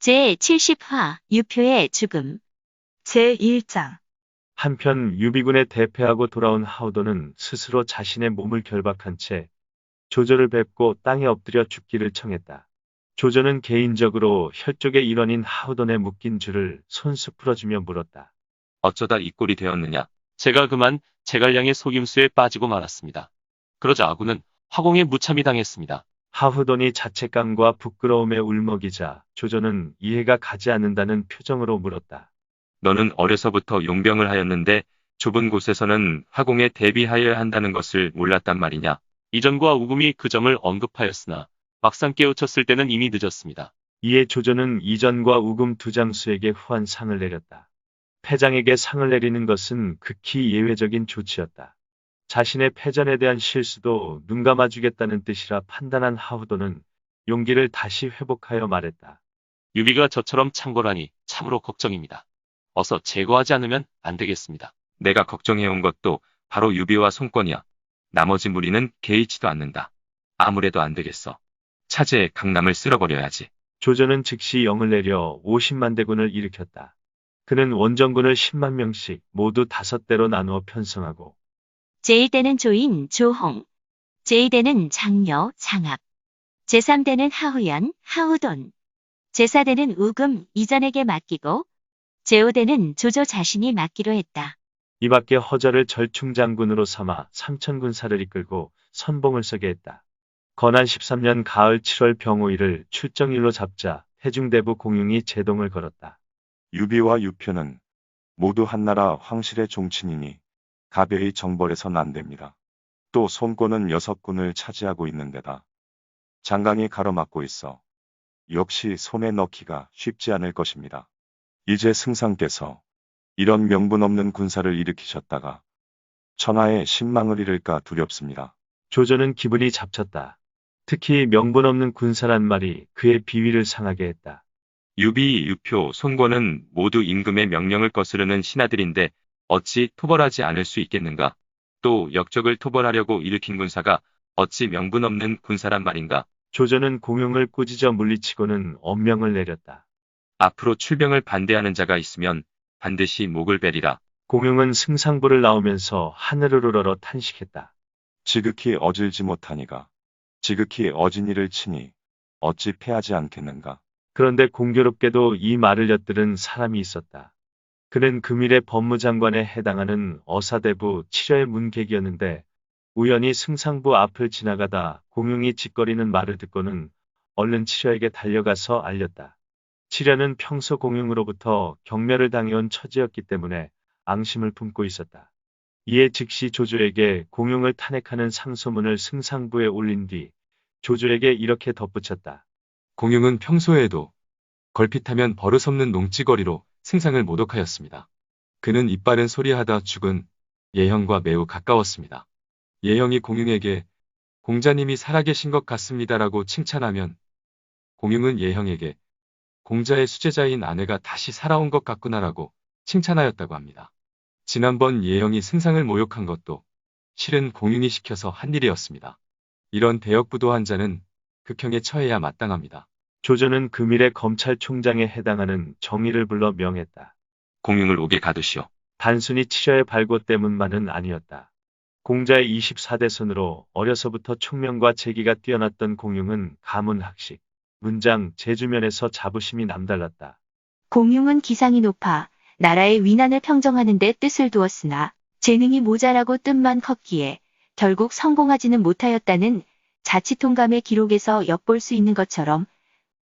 제70화 유표의 죽음 제1장 한편 유비군에 대패하고 돌아온 하우도는 스스로 자신의 몸을 결박한 채 조조를 뵙고 땅에 엎드려 죽기를 청했다. 조조는 개인적으로 혈족의 일원인 하우돈의 묶인 줄을 손수 풀어주며 물었다. 어쩌다 이 꼴이 되었느냐. 제가 그만 제갈량의 속임수에 빠지고 말았습니다. 그러자 아군은 화공에 무참히 당했습니다. 하후돈이 자책감과 부끄러움에 울먹이자 조조는 이해가 가지 않는다는 표정으로 물었다. 너는 어려서부터 용병을 하였는데 좁은 곳에서는 화공에 대비하여야 한다는 것을 몰랐단 말이냐. 이전과 우금이 그 점을 언급하였으나 막상 깨우쳤을 때는 이미 늦었습니다. 이에 조조는 이전과 우금 두 장수에게 후한 상을 내렸다. 패장에게 상을 내리는 것은 극히 예외적인 조치였다. 자신의 패전에 대한 실수도 눈감아주겠다는 뜻이라 판단한 하후도는 용기를 다시 회복하여 말했다. 유비가 저처럼 창궐하니 참으로 걱정입니다. 어서 제거하지 않으면 안 되겠습니다. 내가 걱정해온 것도 바로 유비와 송권이야. 나머지 무리는 개의치도 않는다. 아무래도 안 되겠어. 차제에 강남을 쓸어버려야지. 조조는 즉시 영을 내려 50만 대군을 일으켰다. 그는 원정군을 10만 명씩 모두 5대로 나누어 편성하고 제1대는 조인, 조홍, 제2대는 장려, 장압, 제3대는 하후연, 하후돈, 제4대는 우금, 이전에게 맡기고 제5대는 조조 자신이 맡기로 했다. 이 밖에 허저를 절충장군으로 삼아 3천 군사를 이끌고 선봉을 서게 했다. 건한 13년 가을 7월 병오일을 출정일로 잡자 태중대부 공용이 제동을 걸었다. 유비와 유표는 모두 한나라 황실의 종친이니 가벼이 정벌해선 안 됩니다. 또 손권은 6군을 차지하고 있는 데다 장강이 가로막고 있어 역시 손에 넣기가 쉽지 않을 것입니다. 이제 승상께서 이런 명분 없는 군사를 일으키셨다가 천하에 신망을 잃을까 두렵습니다. 조조는 기분이 잡쳤다. 특히 명분 없는 군사란 말이 그의 비위를 상하게 했다. 유비, 유표, 손권은 모두 임금의 명령을 거스르는 신하들인데 어찌 토벌하지 않을 수 있겠는가? 또 역적을 토벌하려고 일으킨 군사가 어찌 명분 없는 군사란 말인가? 조조는 공용을 꾸짖어 물리치고는 엄명을 내렸다. 앞으로 출병을 반대하는 자가 있으면 반드시 목을 베리라. 공용은 승상부를 나오면서 하늘을 우러러 탄식했다. 지극히 어질지 못하니가 지극히 어진 이를 치니 어찌 패하지 않겠는가. 그런데 공교롭게도 이 말을 엿들은 사람이 있었다. 그는 금일의 법무장관에 해당하는 어사대부 칠여의 문객이었는데 우연히 승상부 앞을 지나가다 공용이 짓거리는 말을 듣고는 얼른 칠여에게 달려가서 알렸다. 칠여는 평소 공용으로부터 경멸을 당해온 처지였기 때문에 앙심을 품고 있었다. 이에 즉시 조조에게 공용을 탄핵하는 상소문을 승상부에 올린 뒤 조조에게 이렇게 덧붙였다. 공용은 평소에도 걸핏하면 버릇없는 농찌거리로 승상을 모독하였습니다. 그는 이빠른 소리하다 죽은 예형과 매우 가까웠습니다. 예형이 공용에게 공자님이 살아계신 것 같습니다라고 칭찬하면 공용은 예형에게 공자의 수제자인 아내가 다시 살아온 것 같구나라고 칭찬하였다고 합니다. 지난번 예형이 승상을 모욕한 것도 실은 공용이 시켜서 한 일이었습니다. 이런 대역부도한 자는 극형에 처해야 마땅합니다. 조조는 금일의 검찰총장에 해당하는 정의를 불러 명했다. 공용을 옥에 가두시오. 단순히 칠여의 발고 때문만은 아니었다. 공자의 24대 손으로 어려서부터 총명과 재기가 뛰어났던 공용은 가문학식, 문장, 제주면에서 자부심이 남달랐다. 공용은 기상이 높아 나라의 위난을 평정하는 데 뜻을 두었으나 재능이 모자라고 뜻만 컸기에 결국 성공하지는 못하였다는 자치통감의 기록에서 엿볼 수 있는 것처럼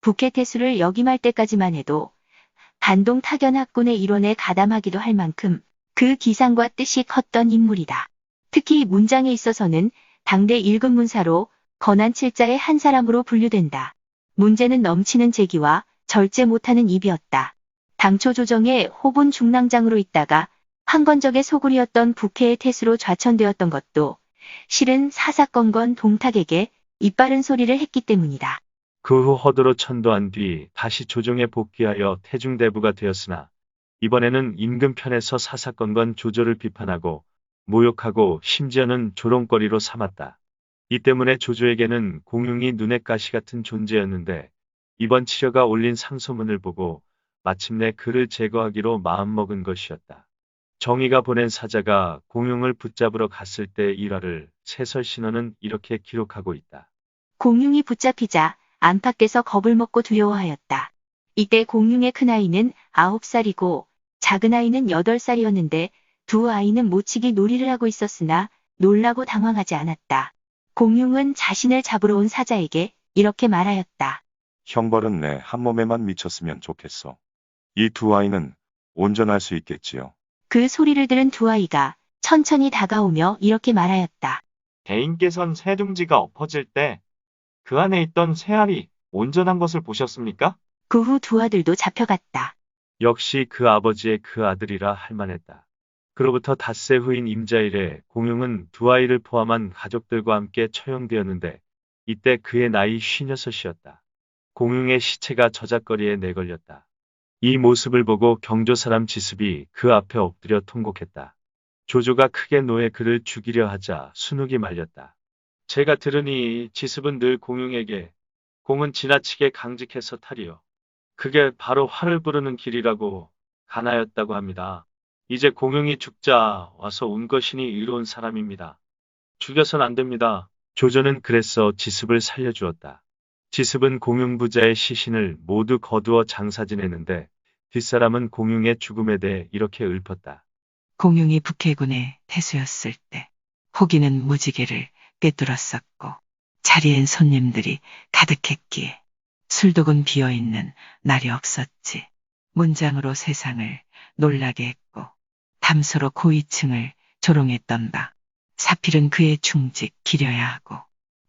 북해태수를 역임할 때까지만 해도 반동 타견학군의 일원에 가담하기도 할 만큼 그 기상과 뜻이 컸던 인물이다. 특히 문장에 있어서는 당대 1급 문사로 건한 7자의 한 사람으로 분류된다. 문제는 넘치는 재기와 절제 못하는 입이었다. 당초 조정의 호분 중랑장으로 있다가 황건적의 소굴이었던 북해의 태수로 좌천되었던 것도 실은 사사건건 동탁에게 이빠른 소리를 했기 때문이다. 그 후 허도로 천도한 뒤 다시 조정에 복귀하여 태중대부가 되었으나 이번에는 임금 편에서 사사건건 조조를 비판하고 모욕하고 심지어는 조롱거리로 삼았다. 이 때문에 조조에게는 공용이 눈의 가시 같은 존재였는데 이번 치려가 올린 상소문을 보고 마침내 그를 제거하기로 마음먹은 것이었다. 정의가 보낸 사자가 공용을 붙잡으러 갔을 때 일화를 세설신어는 이렇게 기록하고 있다. 공룡이 붙잡히자 안팎에서 겁을 먹고 두려워하였다. 이때 공룡의 큰아이는 9살이고 작은아이는 8살이었는데 두 아이는 모치기 놀이를 하고 있었으나 놀라고 당황하지 않았다. 공룡은 자신을 잡으러 온 사자에게 이렇게 말하였다. 형벌은 내 한 몸에만 미쳤으면 좋겠어. 이 두 아이는 온전할 수 있겠지요. 그 소리를 들은 두 아이가 천천히 다가오며 이렇게 말하였다. 대인께선 새둥지가 엎어질 때 그 안에 있던 새알이 온전한 것을 보셨습니까? 그 후 두 아들도 잡혀갔다. 역시 그 아버지의 그 아들이라 할 만했다. 그로부터 닷새 후인 임자일에 공용은 두 아이를 포함한 가족들과 함께 처형되었는데 이때 그의 나이 56이었다. 공용의 시체가 저작거리에 내걸렸다. 이 모습을 보고 경조 사람 지습이 그 앞에 엎드려 통곡했다. 조조가 크게 노해 그를 죽이려 하자 순욱이 말렸다. 제가 들으니 지습은 늘 공용에게 공은 지나치게 강직해서 탈이요. 그게 바로 화를 부르는 길이라고 가나였다고 합니다. 이제 공용이 죽자 와서 온 것이니 의로운 사람입니다. 죽여선 안 됩니다. 조조는 그래서 지습을 살려주었다. 지습은 공용 부자의 시신을 모두 거두어 장사 지냈는데 뒷사람은 공용의 죽음에 대해 이렇게 읊었다. 공용이 북해군의 태수였을 때 호기는 무지개를 꿰뚫었었고 자리엔 손님들이 가득했기에 술독은 비어있는 날이 없었지. 문장으로 세상을 놀라게 했고 담소로 고위층을 조롱했던다. 사필은 그의 충직 기려야 하고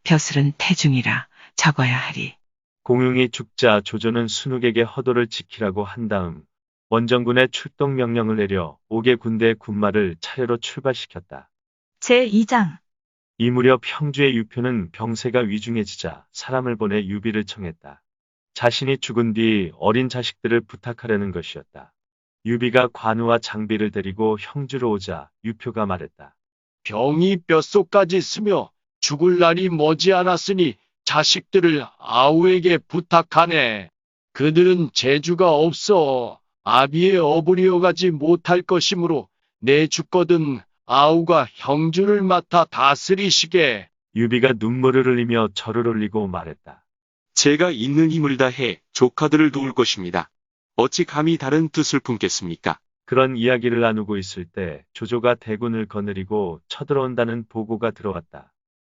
벼슬은 태중이라 적어야 하리. 공용이 죽자 조조는 순욱에게 허도를 지키라고 한 다음 원정군에 출동 명령을 내려 5개 군대의 군마를 차례로 출발시켰다. 제2장 이 무렵 형주의 유표는 병세가 위중해지자 사람을 보내 유비를 청했다. 자신이 죽은 뒤 어린 자식들을 부탁하려는 것이었다. 유비가 관우와 장비를 데리고 형주로 오자 유표가 말했다. 병이 뼛속까지 스며 죽을 날이 머지않았으니 자식들을 아우에게 부탁하네. 그들은 재주가 없어 아비의 어부리어 가지 못할 것이므로 내 죽거든 아우가 형주를 맡아 다스리시게. 유비가 눈물을 흘리며 절을 올리고 말했다. 제가 있는 힘을 다해 조카들을 도울 것입니다. 어찌 감히 다른 뜻을 품겠습니까? 그런 이야기를 나누고 있을 때 조조가 대군을 거느리고 쳐들어온다는 보고가 들어왔다.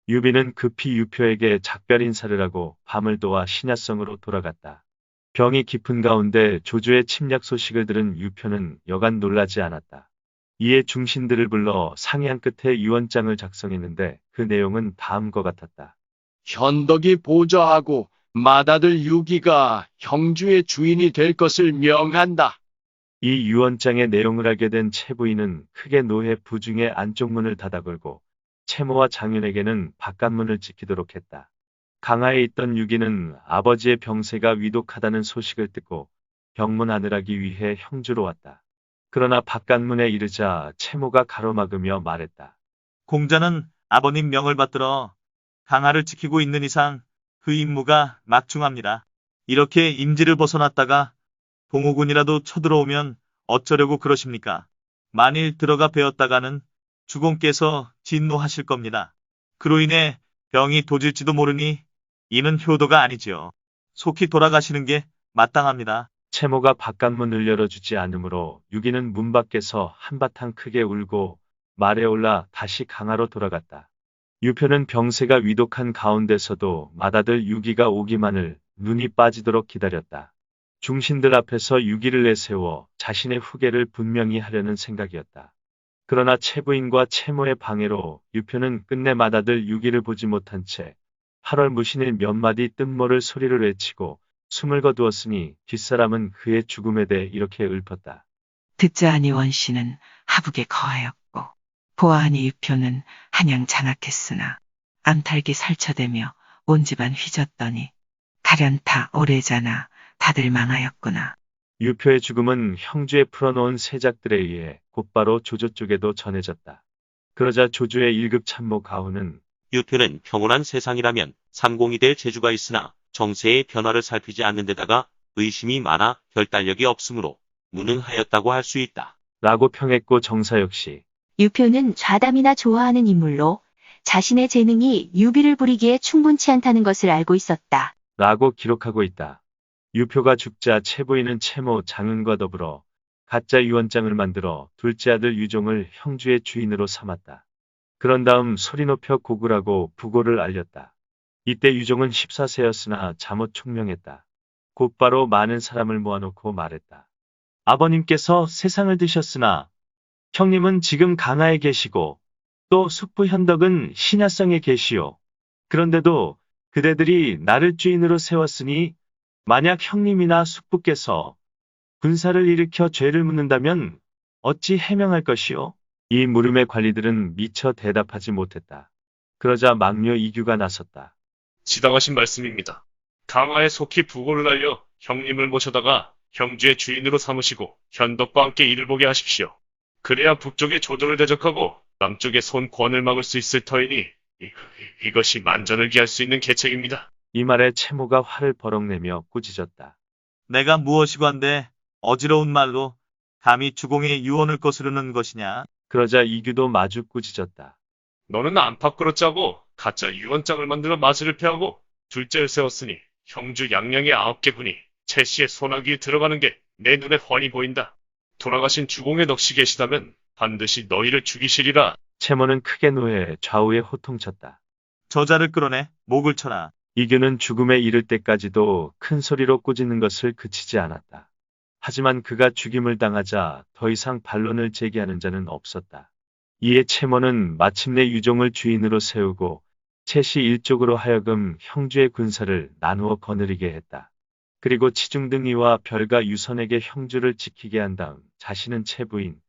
유비는 급히 유표에게 작별 인사를 하고 밤을 도와 신야성으로 돌아갔다. 병이 깊은 가운데 조조의 침략 소식을 들은 유표는 여간 놀라지 않았다. 이에 중신들을 불러 상의한 끝에 유언장을 작성했는데 그 내용은 다음과 같았다. 현덕이 보좌하고 맏아들 유기가 형주의 주인이 될 것을 명한다. 이 유언장의 내용을 알게 된 채부인은 크게 노해 부중의 안쪽 문을 닫아 걸고 채모와 장윤에게는 바깥문을 지키도록 했다. 강하에 있던 유기는 아버지의 병세가 위독하다는 소식을 듣고 병문안을 위해 형주로 왔다. 그러나 바깥문에 이르자 채모가 가로막으며 말했다. 공자는 아버님 명을 받들어 강하를 지키고 있는 이상 그 임무가 막중합니다. 이렇게 임지를 벗어났다가 동호군이라도 쳐들어오면 어쩌려고 그러십니까? 만일 들어가 베었다가는 주공께서 진노하실 겁니다. 그로 인해 병이 도질지도 모르니 이는 효도가 아니지요. 속히 돌아가시는 게 마땅합니다. 채모가 바깥문을 열어주지 않으므로 유기는 문 밖에서 한바탕 크게 울고 말에 올라 다시 강하로 돌아갔다. 유표는 병세가 위독한 가운데서도 맏아들 유기가 오기만을 눈이 빠지도록 기다렸다. 중신들 앞에서 유기를 내세워 자신의 후계를 분명히 하려는 생각이었다. 그러나 채부인과 채모의 방해로 유표는 끝내 맏아들 유기를 보지 못한 채 8월 무신일 몇 마디 뜻모를 소리를 외치고 숨을 거두었으니 뒷사람은 그의 죽음에 대해 이렇게 읊었다. 듣자하니 원씨는 하북에 거하였고 보아하니 유표는 한양 장악했으나 암탈기 살처대며 온 집안 휘졌더니 가련타 오래자나 다들 망하였구나. 유표의 죽음은 형주에 풀어놓은 세작들에 의해 곧바로 조조 쪽에도 전해졌다. 그러자 조조의 1급 참모 가훈은 유표는 평온한 세상이라면 삼공이 될 재주가 있으나 정세의 변화를 살피지 않는 데다가 의심이 많아 결단력이 없으므로 무능하였다고 할 수 있다. 라고 평했고 정사 역시 유표는 좌담이나 좋아하는 인물로 자신의 재능이 유비를 부리기에 충분치 않다는 것을 알고 있었다. 라고 기록하고 있다. 유표가 죽자 채부인은 채모 장윤과 더불어 가짜 유언장을 만들어 둘째 아들 유종을 형주의 주인으로 삼았다. 그런 다음 소리 높여 고구라고 부고를 알렸다. 이때 유종은 14세였으나 잠옷 총명했다. 곧바로 많은 사람을 모아놓고 말했다. 아버님께서 세상을 드셨으나 형님은 지금 강하에 계시고 또 숙부 현덕은 신야성에 계시오. 그런데도 그대들이 나를 주인으로 세웠으니 만약 형님이나 숙부께서 군사를 일으켜 죄를 묻는다면 어찌 해명할 것이오? 이 물음에 관리들은 미처 대답하지 못했다. 그러자 막녀 이규가 나섰다. 지당하신 말씀입니다. 강하에 속히 부고를 알려 형님을 모셔다가 형주의 주인으로 삼으시고 현덕과 함께 일을 보게 하십시오. 그래야 북쪽의 조조를 대적하고 남쪽의 손권을 막을 수 있을 터이니 이것이 만전을 기할 수 있는 계책입니다. 이 말에 채모가 화를 버럭내며 꾸짖었다. 내가 무엇이고 한데 어지러운 말로 감히 주공의 유언을 거스르는 것이냐? 그러자 이규도 마주 꾸짖었다. 너는 안팎으로 짜고 가짜 유언장을 만들어 마술을 패하고 둘째를 세웠으니 형주 양양의 9개 군이 채씨의 소나기에 들어가는 게 내 눈에 훤히 보인다. 돌아가신 주공의 넋이 계시다면 반드시 너희를 죽이시리라. 채모는 크게 노해 좌우에 호통쳤다. 저자를 끌어내 목을 쳐라. 이규는 죽음에 이를 때까지도 큰 소리로 꾸짖는 것을 그치지 않았다. 하지만 그가 죽임을 당하자 더 이상 반론을 제기하는 자는 없었다. 이에 채모는 마침내 유종을 주인으로 세우고 채씨 일족으로 하여금 형주의 군사를 나누어 거느리게 했다. 그리고 치중등이와 별가 유선에게 형주를 지키게 한 다음 자신은 채부인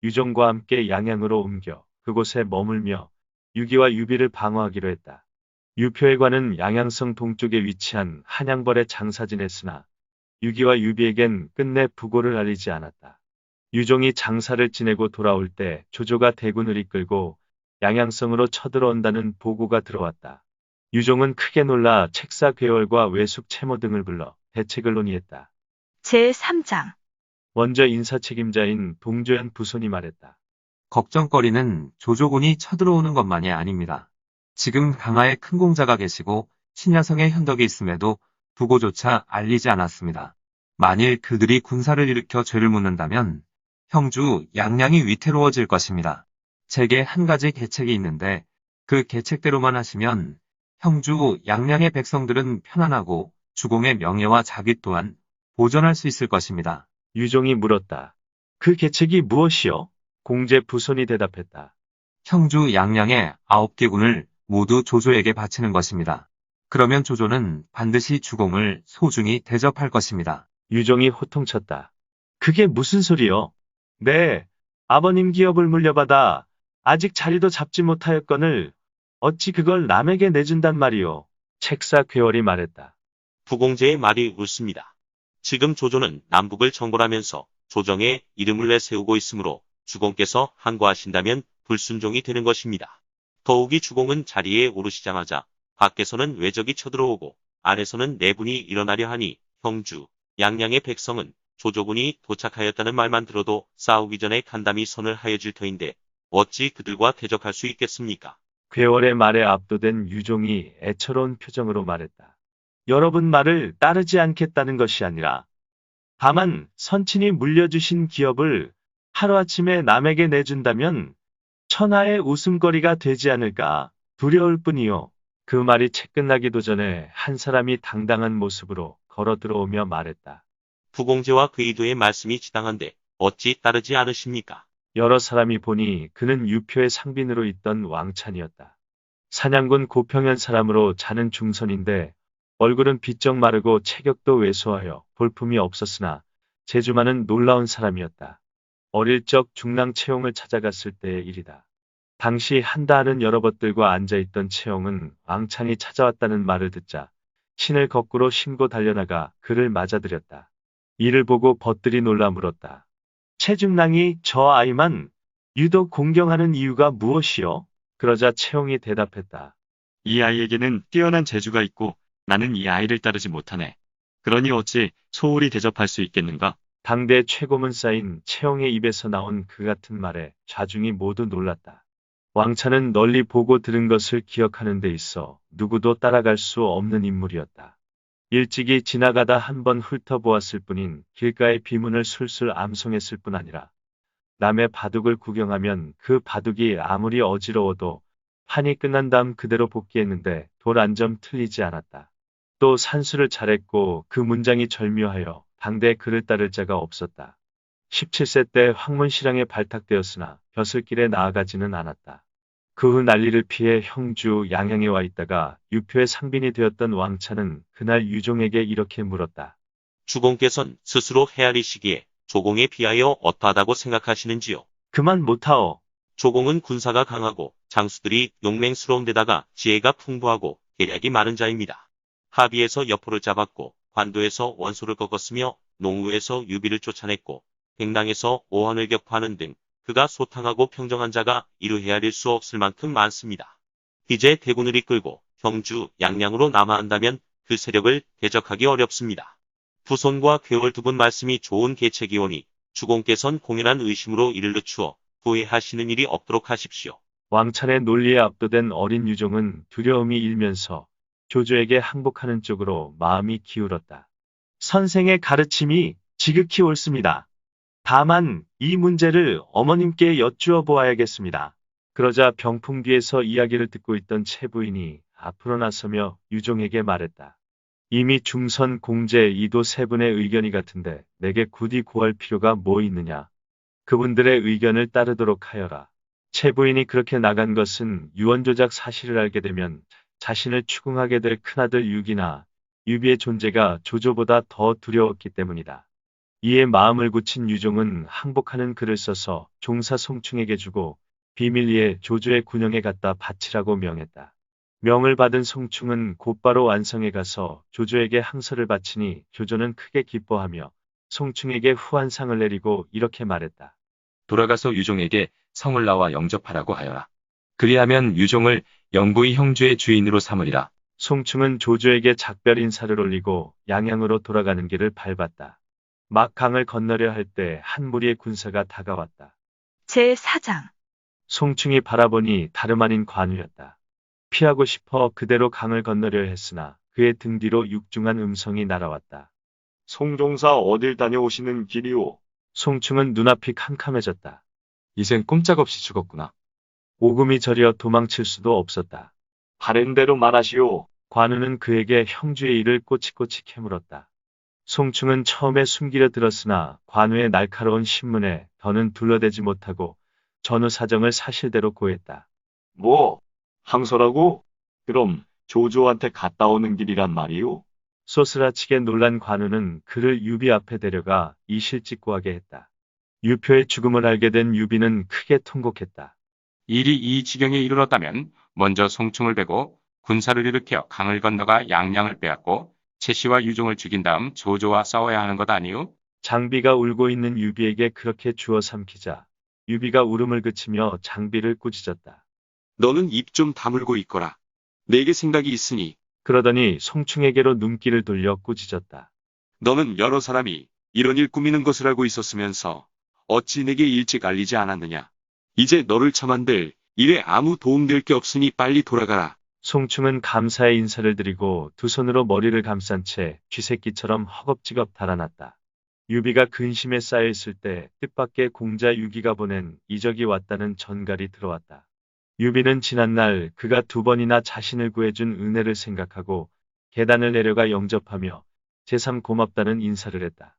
유종과 함께 양양으로 옮겨 그곳에 머물며 유기와 유비를 방어하기로 했다. 유표의 관은 양양성 동쪽에 위치한 한양벌에 장사 지냈으나 유기와 유비에겐 끝내 부고를 알리지 않았다. 유종이 장사를 지내고 돌아올 때 조조가 대군을 이끌고 양양성으로 쳐들어온다는 보고가 들어왔다. 유종은 크게 놀라 책사괴월과 외숙 채모 등을 불러 대책을 논의했다. 제3장 먼저 인사책임자인 동조연 부손이 말했다. 걱정거리는 조조군이 쳐들어오는 것만이 아닙니다. 지금 강하에 큰 공자가 계시고 신야성에 현덕이 있음에도 부고조차 알리지 않았습니다. 만일 그들이 군사를 일으켜 죄를 묻는다면 형주 양양이 위태로워질 것입니다. 제게 한 가지 계책이 있는데 그 계책대로만 하시면 형주 양양의 백성들은 편안하고 주공의 명예와 자기 또한 보존할 수 있을 것입니다. 유종이 물었다. 그 계책이 무엇이요? 공제 부손이 대답했다. 형주 양양의 9개 군을 모두 조조에게 바치는 것입니다. 그러면 조조는 반드시 주공을 소중히 대접할 것입니다. 유종이 호통쳤다. 그게 무슨 소리요? 네, 아버님 기업을 물려받아 아직 자리도 잡지 못하였거늘 어찌 그걸 남에게 내준단 말이오? 책사괴월이 말했다. 부공제의 말이 옳습니다. 지금 조조는 남북을 정벌하면서 조정에 이름을 내세우고 있으므로 주공께서 항거하신다면 불순종이 되는 것입니다. 더욱이 주공은 자리에 오르시자마자 밖에서는 외적이 쳐들어오고 안에서는 내분이 일어나려 하니 형주, 양양의 백성은 조조군이 도착하였다는 말만 들어도 싸우기 전에 간담이 선을 하여질 터인데 어찌 그들과 대적할 수 있겠습니까? 괴월의 말에 압도된 유종이 애처로운 표정으로 말했다. 여러분 말을 따르지 않겠다는 것이 아니라 다만 선친이 물려주신 기업을 하루아침에 남에게 내준다면 천하의 웃음거리가 되지 않을까 두려울 뿐이요. 그 말이 채 끝나기도 전에 한 사람이 당당한 모습으로 걸어 들어오며 말했다. 부공제와 그 이도의 말씀이 지당한데 어찌 따르지 않으십니까? 여러 사람이 보니 그는 유표의 상빈으로 있던 왕찬이었다. 사냥군 고평현 사람으로 자는 중선인데 얼굴은 비쩍 마르고 체격도 왜소하여 볼품이 없었으나 재주만은 놀라운 사람이었다. 어릴 적 중랑 채용을 찾아갔을 때의 일이다. 당시 한다하는 여러 벗들과 앉아있던 채용은 왕찬이 찾아왔다는 말을 듣자 신을 거꾸로 신고 달려나가 그를 맞아들였다. 이를 보고 벗들이 놀라 물었다. 채중랑이 저 아이만 유독 공경하는 이유가 무엇이요? 그러자 채용이 대답했다. 이 아이에게는 뛰어난 재주가 있고 나는 이 아이를 따르지 못하네. 그러니 어찌 소홀히 대접할 수 있겠는가? 당대 최고문 쌓인 채영의 입에서 나온 그 같은 말에 좌중이 모두 놀랐다. 왕차는 널리 보고 들은 것을 기억하는 데 있어 누구도 따라갈 수 없는 인물이었다. 일찍이 지나가다 한번 훑어보았을 뿐인 길가의 비문을 술술 암송했을 뿐 아니라 남의 바둑을 구경하면 그 바둑이 아무리 어지러워도 판이 끝난 다음 그대로 복귀했는데 돌 한 점 틀리지 않았다. 또 산수를 잘했고 그 문장이 절묘하여 당대 그를 따를 자가 없었다. 17세 때 황문시랑에 발탁되었으나 벼슬길에 나아가지는 않았다. 그 후 난리를 피해 형주 양양에 와 있다가 유표의 상빈이 되었던 왕차는 그날 유종에게 이렇게 물었다. 주공께선 스스로 헤아리시기에 조공에 비하여 어떠하다고 생각하시는지요? 그만 못하오. 조공은 군사가 강하고 장수들이 용맹스러운 데다가 지혜가 풍부하고 계략이 많은 자입니다. 하비에서 여포를 잡았고 관도에서 원소를 꺾었으며 농우에서 유비를 쫓아냈고 백랑에서 오한을 격파하는 등 그가 소탕하고 평정한 자가 이루 헤아릴 수 없을 만큼 많습니다. 이제 대군을 이끌고 형주, 양양으로 남하한다면 그 세력을 대적하기 어렵습니다. 부손과 괴월 두 분 말씀이 좋은 계책이오니 주공께선 공연한 의심으로 이를 늦추어 후회하시는 일이 없도록 하십시오. 왕찬의 논리에 압도된 어린 유종은 두려움이 일면서 조조에게 항복하는 쪽으로 마음이 기울었다. 선생의 가르침이 지극히 옳습니다. 다만 이 문제를 어머님께 여쭈어 보아야겠습니다. 그러자 병풍 뒤에서 이야기를 듣고 있던 채 부인이 앞으로 나서며 유종에게 말했다. 이미 중선 공제 이도 세 분의 의견이 같은데 내게 굳이 구할 필요가 뭐 있느냐. 그분들의 의견을 따르도록 하여라. 채 부인이 그렇게 나간 것은 유언조작 사실을 알게 되면 자신을 추궁하게 될 큰아들 유기나 유비의 존재가 조조보다 더 두려웠기 때문이다. 이에 마음을 굳힌 유종은 항복하는 글을 써서 종사 송충에게 주고 비밀리에 조조의 군영에 갖다 바치라고 명했다. 명을 받은 송충은 곧바로 완성에 가서 조조에게 항서를 바치니 조조는 크게 기뻐하며 송충에게 후한상을 내리고 이렇게 말했다. 돌아가서 유종에게 성을 나와 영접하라고 하여라. 그리하면 유종을 영부의 형주의 주인으로 삼으리라. 송충은 조조에게 작별 인사를 올리고 양양으로 돌아가는 길을 밟았다. 막 강을 건너려 할 때 한 무리의 군사가 다가왔다. 제4장. 송충이 바라보니 다름 아닌 관우였다. 피하고 싶어 그대로 강을 건너려 했으나 그의 등 뒤로 육중한 음성이 날아왔다. 송종사 어딜 다녀오시는 길이오? 송충은 눈앞이 캄캄해졌다. 이젠 꼼짝없이 죽었구나. 오금이 저려 도망칠 수도 없었다. 바른 대로 말하시오. 관우는 그에게 형주의 일을 꼬치꼬치 캐물었다. 송충은 처음에 숨기려 들었으나 관우의 날카로운 신문에 더는 둘러대지 못하고 전후 사정을 사실대로 고했다. 뭐? 항소라고? 그럼 조조한테 갔다 오는 길이란 말이오? 소스라치게 놀란 관우는 그를 유비 앞에 데려가 이실직고하게 했다. 유표의 죽음을 알게 된 유비는 크게 통곡했다. 일이 이 지경에 이르렀다면 먼저 송충을 베고 군사를 일으켜 강을 건너가 양양을 빼앗고 채씨와 유종을 죽인 다음 조조와 싸워야 하는 것 아니오? 장비가 울고 있는 유비에게 그렇게 주워 삼키자 유비가 울음을 그치며 장비를 꾸짖었다. 너는 입 좀 다물고 있거라. 내게 생각이 있으니 그러더니 송충에게로 눈길을 돌려 꾸짖었다. 너는 여러 사람이 이런 일 꾸미는 것을 알고 있었으면서 어찌 내게 일찍 알리지 않았느냐. 이제 너를 처만들 일에 아무 도움될 게 없으니 빨리 돌아가라. 송충은 감사의 인사를 드리고 두 손으로 머리를 감싼 채 쥐새끼처럼 허겁지겁 달아났다. 유비가 근심에 쌓여있을 때 뜻밖의 공자 유기가 보낸 이적이 왔다는 전갈이 들어왔다. 유비는 지난날 그가 2번이나 자신을 구해준 은혜를 생각하고 계단을 내려가 영접하며 제삼 고맙다는 인사를 했다.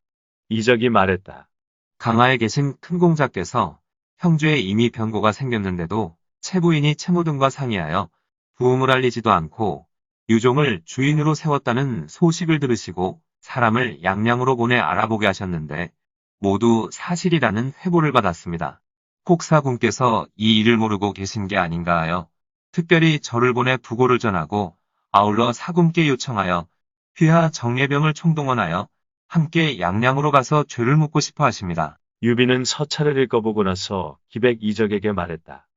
이적이 말했다. 강화에 계신 큰 공자께서 형주에 이미 변고가 생겼는데도 채부인이 채무등과 상의하여 부음을 알리지도 않고 유종을 주인으로 세웠다는 소식을 들으시고 사람을 양양으로 보내 알아보게 하셨는데 모두 사실이라는 회보를 받았습니다. 혹사군께서 이 일을 모르고 계신 게 아닌가 하여 특별히 저를 보내 부고를 전하고 아울러 사군께 요청하여 휘하 정예병을 총동원하여 함께 양양으로 가서 죄를 묻고 싶어 하십니다. 유비는 서찰을 읽어보고 나서 기백 이적에게 말했다.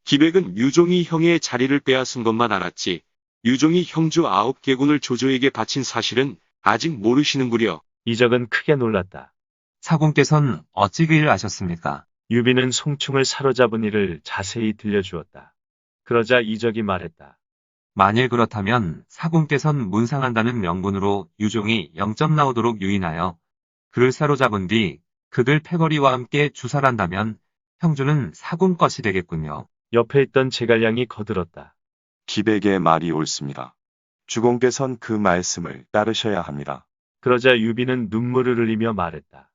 기백은 유종이 형의 자리를 빼앗은 것만 알았지 유종이 형주 9개군을 조조에게 바친 사실은 아직 모르시는구려. 이적은 크게 놀랐다. 사공께서는 어찌 그 일을 아셨습니까? 유비는 송충을 사로잡은 일을 자세히 들려주었다. 그러자 이적이 말했다. 만일 그렇다면 사공께서는 문상한다는 명분으로 유종이 0점 나오도록 유인하여 그를 사로잡은 뒤 그들 패거리와 함께 주살한다면 형주는 사공 것이 되겠군요. 옆에 있던 제갈량이 거들었다. 기백의 말이 옳습니다. 주공께선 그 말씀을 따르셔야 합니다. 그러자 유비는 눈물을 흘리며 말했다.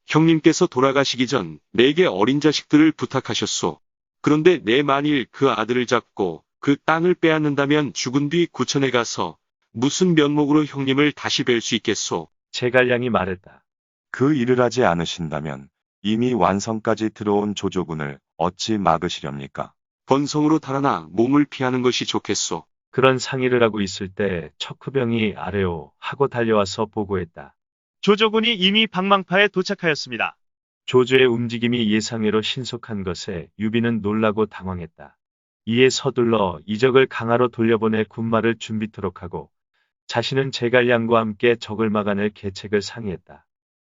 형님께서 돌아가시기 전 내게 어린 자식들을 부탁하셨소. 그런데 내 만일 그 아들을 잡고 그 땅을 빼앗는다면 죽은 뒤 구천에 가서 무슨 면목으로 형님을 다시 뵐 수 있겠소? 제갈량이 말했다. 그 일을 하지 않으신다면 이미 완성까지 들어온 조조군을 어찌 막으시렵니까? 번성으로 달아나 몸을 피하는 것이 좋겠소. 그런 상의를 하고 있을 때 척후병이 아래오 하고 달려와서 보고했다. 조조군이 이미 방망파에 도착하였습니다. 조조의 움직임이 예상외로 신속한 것에 유비는 놀라고 당황했다. 이에 서둘러 이적을 강화로 돌려보내 군마를 준비토록 하고 자신은 제갈량과 함께 적을 막아낼 계책을 상의했다.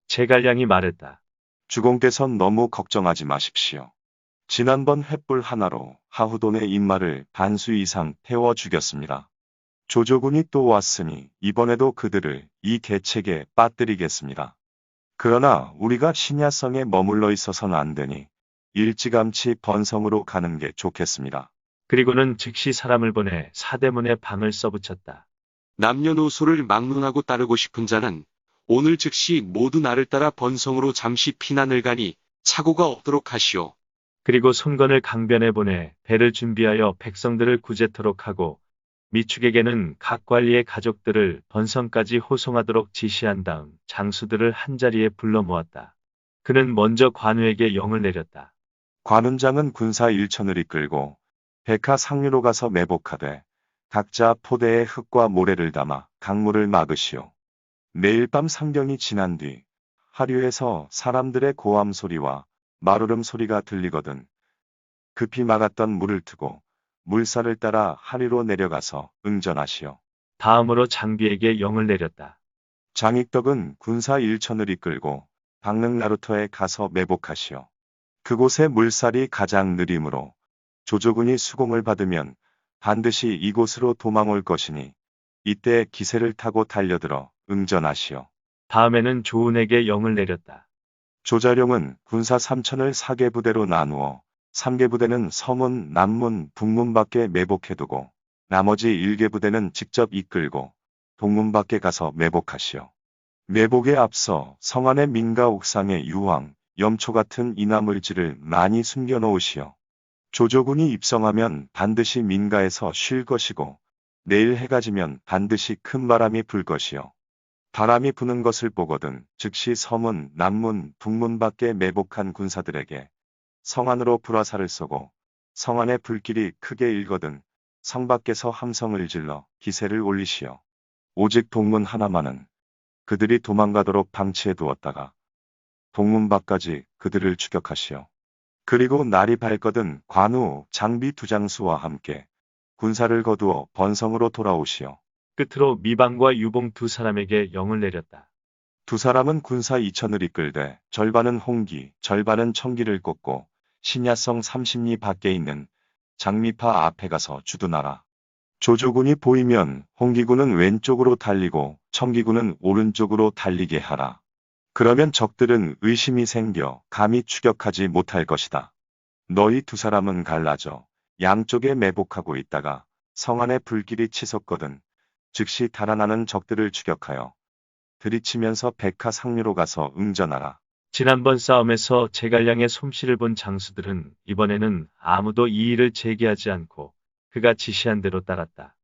제갈량이 말했다. 주공께선 너무 걱정하지 마십시오. 지난번 횃불 하나로 하후돈의 인마를 반수 이상 태워 죽였습니다. 조조군이 또 왔으니 이번에도 그들을 이 계책에 빠뜨리겠습니다. 그러나 우리가 신야성에 머물러 있어서는 안 되니 일찌감치 번성으로 가는 게 좋겠습니다. 그리고는 즉시 사람을 보내 사대문에 방을 써붙였다. 남녀노소를 막론하고 따르고 싶은 자는 오늘 즉시 모두 나를 따라 번성으로 잠시 피난을 가니 착오가 없도록 하시오. 그리고 손건을 강변에 보내 배를 준비하여 백성들을 구제토록 하고 미축에게는 각 관리의 가족들을 번성까지 호송하도록 지시한 다음 장수들을 한자리에 불러 모았다. 그는 먼저 관우에게 영을 내렸다. 관운장은 군사 1천을 이끌고 백하 상류로 가서 매복하되 각자 포대에 흙과 모래를 담아 강물을 막으시오. 내일 밤 상경이 지난 뒤 하류에서 사람들의 고함 소리와 말울음 소리가 들리거든 급히 막았던 물을 트고 물살을 따라 하류로 내려가서 응전하시오. 다음으로 장비에게 영을 내렸다. 장익덕은 군사 1천을 이끌고 박릉 나루터에 가서 매복하시오. 그곳의 물살이 가장 느리므로 조조군이 수공을 받으면 반드시 이곳으로 도망올 것이니 이때 기세를 타고 달려들어 응전하시오. 다음에는 조은에게 영을 내렸다. 조자룡은 군사 3천을 4개 부대로 나누어 3개 부대는 서문, 남문, 북문 밖에 매복해두고 나머지 1개 부대는 직접 이끌고 동문 밖에 가서 매복하시오. 매복에 앞서 성 안의 민가 옥상에 유황, 염초 같은 이나물질을 많이 숨겨놓으시오. 조조군이 입성하면 반드시 민가에서 쉴 것이고 내일 해가 지면 반드시 큰 바람이 불 것이오. 바람이 부는 것을 보거든 즉시 서문, 남문, 북문 밖에 매복한 군사들에게 성 안으로 불화살을 쏘고 성 안에 불길이 크게 일거든 성 밖에서 함성을 질러 기세를 올리시오. 오직 동문 하나만은 그들이 도망가도록 방치해 두었다가 동문 밖까지 그들을 추격하시오. 그리고 날이 밝거든 관우, 장비 두 장수와 함께 군사를 거두어 번성으로 돌아오시오. 끝으로 미방과 유봉 두 사람에게 영을 내렸다. 두 사람은 군사 2천을 이끌되 절반은 홍기, 절반은 청기를 꽂고 신야성 30리 밖에 있는 장미파 앞에 가서 주둔하라. 조조군이 보이면 홍기군은 왼쪽으로 달리고 청기군은 오른쪽으로 달리게 하라. 그러면 적들은 의심이 생겨 감히 추격하지 못할 것이다. 너희 두 사람은 갈라져 양쪽에 매복하고 있다가 성 안에 불길이 치솟거든 즉시 달아나는 적들을 추격하여 들이치면서 백하 상류로 가서 응전하라. 지난번 싸움에서 제갈량의 솜씨를 본 장수들은 이번에는 아무도 이의를 제기하지 않고 그가 지시한 대로 따랐다.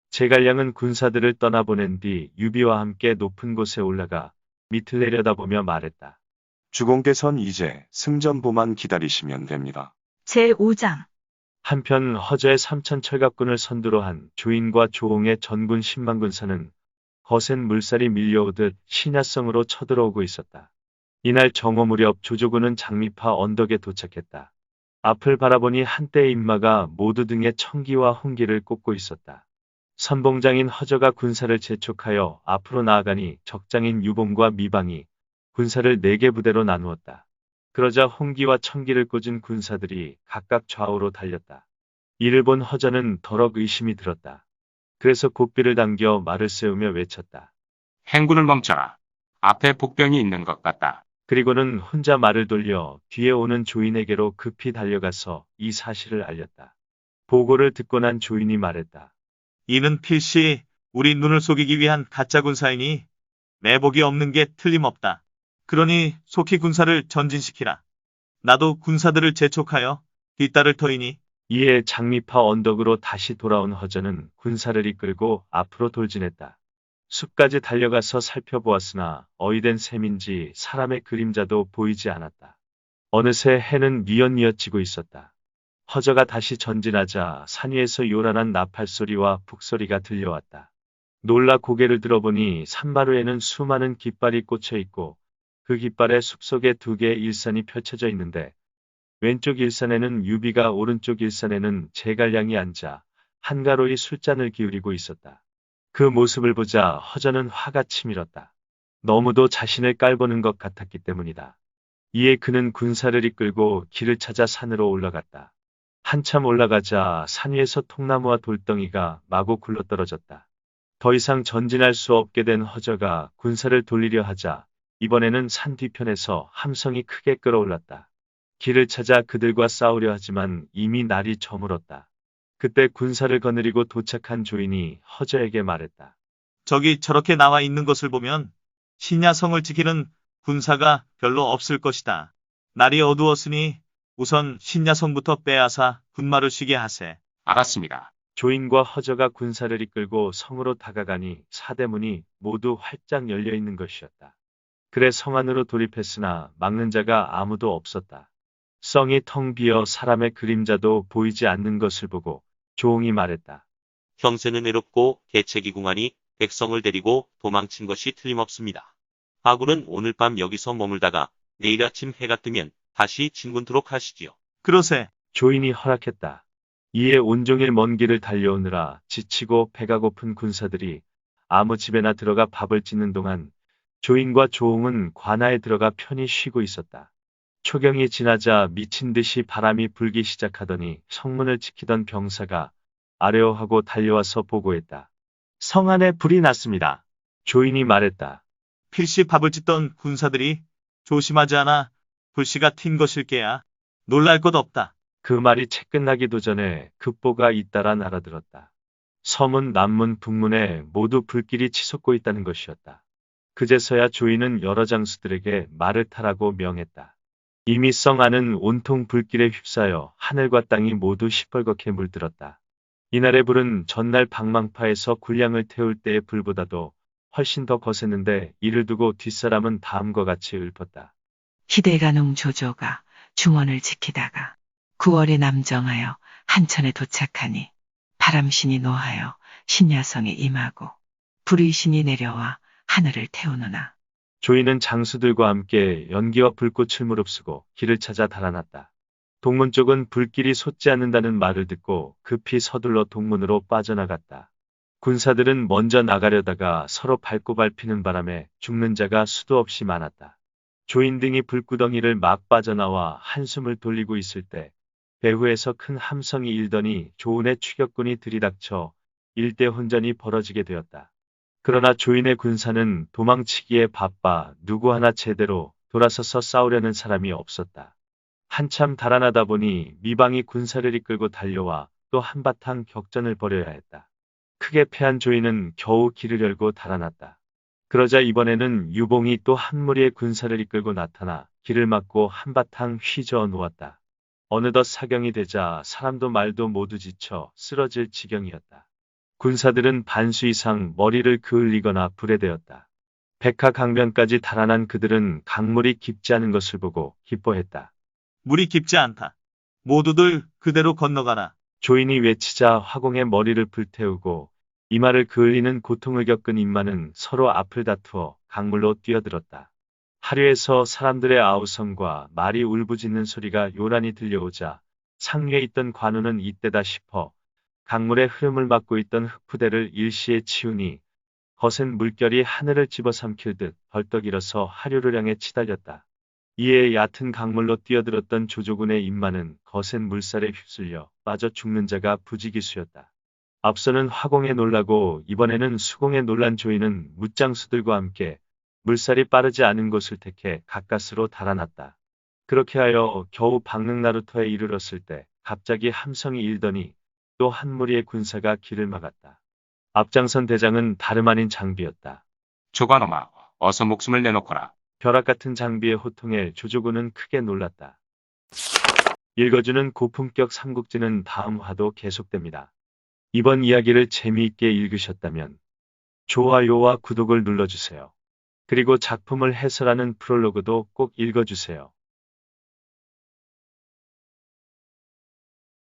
제갈량은 군사들을 떠나보낸 뒤 유비와 함께 높은 곳에 올라가 밑을 내려다보며 말했다. 주공께선 이제 승전보만 기다리시면 됩니다. 제5장 한편 허저의 3천 철갑군을 선두로 한 조인과 조홍의 전군 10만 군사는 거센 물살이 밀려오듯 신야성으로 쳐들어오고 있었다. 이날 정오 무렵 조조군은 장미파 언덕에 도착했다. 앞을 바라보니 한때의 인마가 모두 등에 청기와 홍기를 꽂고 있었다. 선봉장인 허저가 군사를 재촉하여 앞으로 나아가니 적장인 유봉과 미방이 군사를 4개 부대로 나누었다. 그러자 홍기와 청기를 꽂은 군사들이 각각 좌우로 달렸다. 이를 본 허저는 더럭 의심이 들었다. 그래서 고삐를 당겨 말을 세우며 외쳤다. 행군을 멈춰라. 앞에 복병이 있는 것 같다. 그리고는 혼자 말을 돌려 뒤에 오는 조인에게로 급히 달려가서 이 사실을 알렸다. 보고를 듣고 난 조인이 말했다. 이는 필시 우리 눈을 속이기 위한 가짜 군사이니 매복이 없는 게 틀림없다. 그러니 속히 군사를 전진시키라. 나도 군사들을 재촉하여 뒤따를 터이니. 이에 장미파 언덕으로 다시 돌아온 허저는 군사를 이끌고 앞으로 돌진했다. 숲까지 달려가서 살펴보았으나 어이된 셈인지 사람의 그림자도 보이지 않았다. 어느새 해는 뉘엿뉘엿 지고 있었다. 허저가 다시 전진하자 산 위에서 요란한 나팔소리와 북소리가 들려왔다. 놀라 고개를 들어보니 산마루에는 수많은 깃발이 꽂혀 있고 그 깃발에 숲속에 2개의 일산이 펼쳐져 있는데 왼쪽 일산에는 유비가 오른쪽 일산에는 제갈량이 앉아 한가로이 술잔을 기울이고 있었다. 그 모습을 보자 허저는 화가 치밀었다. 너무도 자신을 깔보는 것 같았기 때문이다. 이에 그는 군사를 이끌고 길을 찾아 산으로 올라갔다. 한참 올라가자 산 위에서 통나무와 돌덩이가 마구 굴러떨어졌다. 더 이상 전진할 수 없게 된 허저가 군사를 돌리려 하자 이번에는 산 뒤편에서 함성이 크게 끌어올랐다. 길을 찾아 그들과 싸우려 하지만 이미 날이 저물었다. 그때 군사를 거느리고 도착한 조인이 허저에게 말했다. 저기 저렇게 나와 있는 것을 보면 신야성을 지키는 군사가 별로 없을 것이다. 날이 어두웠으니 우선 신야성부터 빼앗아 군마를 쉬게 하세. 알았습니다. 조인과 허저가 군사를 이끌고 성으로 다가가니 사대문이 모두 활짝 열려 있는 것이었다. 그래 성 안으로 돌입했으나 막는 자가 아무도 없었다. 성이 텅 비어 사람의 그림자도 보이지 않는 것을 보고 조옹이 말했다. 형세는 외롭고 개책이 궁하니 백성을 데리고 도망친 것이 틀림없습니다. 아군은 오늘 밤 여기서 머물다가 내일 아침 해가 뜨면 다시 진군토록 하시지요. 그러세. 조인이 허락했다. 이에 온종일 먼 길을 달려오느라 지치고 배가 고픈 군사들이 아무 집에나 들어가 밥을 짓는 동안 조인과 조옹은 관아에 들어가 편히 쉬고 있었다. 초경이 지나자 미친 듯이 바람이 불기 시작하더니 성문을 지키던 병사가 아뢰어하고 달려와서 보고했다. 성 안에 불이 났습니다. 조인이 말했다. 필시 밥을 짓던 군사들이 조심하지 않아 불씨가 튄 것일게야. 놀랄 것 없다. 그 말이 채 끝나기도 전에 급보가 잇따라 날아들었다. 서문, 남문, 북문에 모두 불길이 치솟고 있다는 것이었다. 그제서야 조인은 여러 장수들에게 말을 타라고 명했다. 이미 성 안은 온통 불길에 휩싸여 하늘과 땅이 모두 시뻘겋게 물들었다. 이날의 불은 전날 방망파에서 군량을 태울 때의 불보다도 훨씬 더 거셌는데 이를 두고 뒷사람은 다음과 같이 읊었다. 희대가농 조조가 중원을 지키다가 9월에 남정하여 한천에 도착하니 바람신이 노하여 신야성에 임하고 불의신이 내려와 하늘을 태우느나. 조인은 장수들과 함께 연기와 불꽃을 무릅쓰고 길을 찾아 달아났다. 동문 쪽은 불길이 솟지 않는다는 말을 듣고 급히 서둘러 동문으로 빠져나갔다. 군사들은 먼저 나가려다가 서로 밟고 밟히는 바람에 죽는 자가 수도 없이 많았다. 조인 등이 불구덩이를 막 빠져나와 한숨을 돌리고 있을 때 배후에서 큰 함성이 일더니 조은의 추격군이 들이닥쳐 일대 혼전이 벌어지게 되었다. 그러나 조인의 군사는 도망치기에 바빠 누구 하나 제대로 돌아서서 싸우려는 사람이 없었다. 한참 달아나다 보니 미방이 군사를 이끌고 달려와 또 한바탕 격전을 벌여야 했다. 크게 패한 조인은 겨우 길을 열고 달아났다. 그러자 이번에는 유봉이 또 한 무리의 군사를 이끌고 나타나 길을 막고 한바탕 휘저어 놓았다. 어느덧 사경이 되자 사람도 말도 모두 지쳐 쓰러질 지경이었다. 군사들은 반수 이상 머리를 그을리거나 불에 대었다. 백하강변까지 달아난 그들은 강물이 깊지 않은 것을 보고 기뻐했다. 물이 깊지 않다. 모두들 그대로 건너가라. 조인이 외치자 화공의 머리를 불태우고 이마를 그을리는 고통을 겪은 인마는 서로 앞을 다투어 강물로 뛰어들었다. 하류에서 사람들의 아우성과 말이 울부짖는 소리가 요란히 들려오자 상류에 있던 관우는 이때다 싶어 강물의 흐름을 막고 있던 흙푸대를 일시에 치우니 거센 물결이 하늘을 집어삼킬 듯 벌떡 일어서 하류를 향해 치달렸다. 이에 얕은 강물로 뛰어들었던 조조군의 입만은 거센 물살에 휩쓸려 빠져 죽는 자가 부지기수였다. 앞서는 화공에 놀라고 이번에는 수공에 놀란 조이는 무장수들과 함께 물살이 빠르지 않은 곳을 택해 가까스로 달아났다. 그렇게 하여 겨우 박릉 나루터에 이르렀을 때 갑자기 함성이 일더니 또 한 무리의 군사가 길을 막았다. 앞장선 대장은 다름 아닌 장비였다. 조관엄아, 어서 목숨을 내놓거라. 벼락 같은 장비의 호통에 조조군은 크게 놀랐다. 읽어주는 고품격 삼국지는 다음 화도 계속됩니다. 이번 이야기를 재미있게 읽으셨다면 좋아요와 구독을 눌러주세요. 그리고 작품을 해설하는 프롤로그도 꼭 읽어주세요.